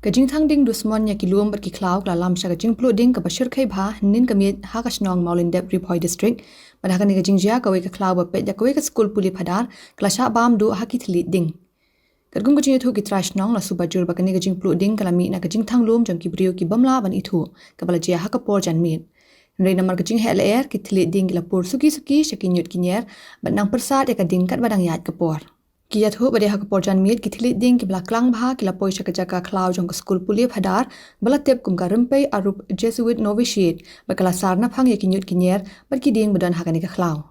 Kajing thang ding dusmon ya kiluam ber ki khlaw kla lam sha kajing plu ding ka bashir khai bha nin kamit ha ka snong Mawlyndep Ripoy district pada ka ni kajing ja ka we ka khlaw ba pe ja ka we ka skul puli phadar kla sha bam du ha ki thli ding kadgung kajing thu ki trash nong la suba jur ba ka ni kajing plu ding kala mi na kajing thang lum jang ki brio ki bamla ban i thu ka bala ja ha ka por jan mit Nrei namar kajing hel air ki thli ding la por suki shakin nyut ki nyer ban nang persat ya ka ding kat badang yat ka por Kia thu bade hak porjan mit ki thili ding ki blaklang bha ki la poisha ka jaka khlaw jong skul puli phadar bala tep kum ka rumpei arup Jesuit novitiate bakala sarna phang ye ki nyut ki nyer bar ki ding budan hakani ka khlaw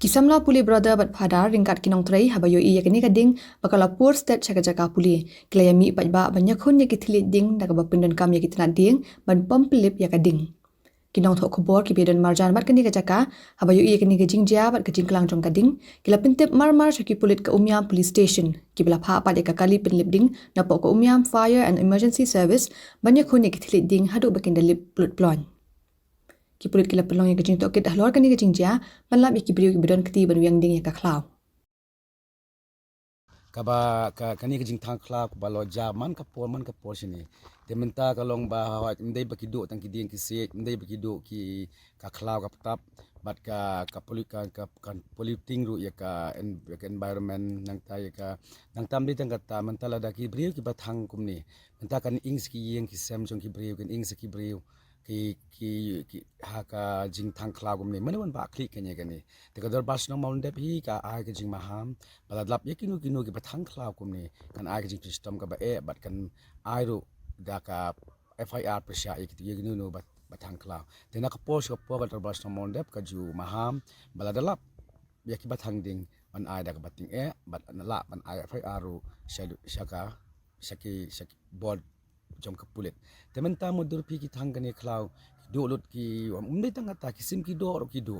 Kisamla puli brother bat phadar ringkat kinong trei habayo I yakani ka ding bakala poor state chaka jaka puli klaya mi pajba banya khun ye ki thili ding daga bapindon kam ye ki tna ding ban pumplip ya ka ding Kinong thok khobor ki bedon marjan bat kani ka jaka habayo I yakani ka jingja bat ka jingklang jong ka ding kila pintep marmar chaki pulit ka umyam police station kibla pha pa de ka kali pinlip ding na po ka umyam fire and emergency service banya khun ye ki thili ding hadu bakin da lip plut plon ki pulit kila pelong ye ka jing to kit hlor kani ka jingja banlap ye ki brio ki bedon kti ban wiang ding ye ka khlaw Kaba kani kajing thang khlaw ba lo ja man ka por sini tementa ka long ba hawa ndai ba ki do tang ki ding ki se ndai ba ki do ki ka khlaw ka tap bat ka polluting ru ya ka environment nang ta ya ka nang tam di tang ka ta man ta la da ki brio ki ba thang kum ni menta kan ings ki yeng ki sem jong ki brio kan ings ki brio ki ha ka jing thang khlaw kum ni man wan ba klik kan ye kan ni te ka dor bas no Mawlyndep hi ka ai ka jing maham baladlap ye kinu ki ba thang khlaw kum ni kan ai ka jing system ka ba bat kan ai ru da ka FIR pesha ye ki no ba thang khlaw te na ka post ka po ka dor bas no Mawlyndep ka ju maham baladlap ye ki ba thang ding ban ai da ka bating bat na la ban ai FIR ru shaka board jom ka pulit tementa modur pi ki thang kani khlaw do lut ki umdai tang ata ki sim ki do ro ki do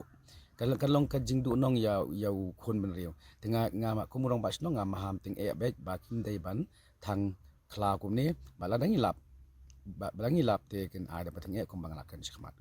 kalong ka jing du nong ya khon ban riu tenga nga ma kumurong bas no nga maham ting bek ba kim dai ban thang khlaw kum ni balangi lap te ken ada patang kum bang lakan shikmat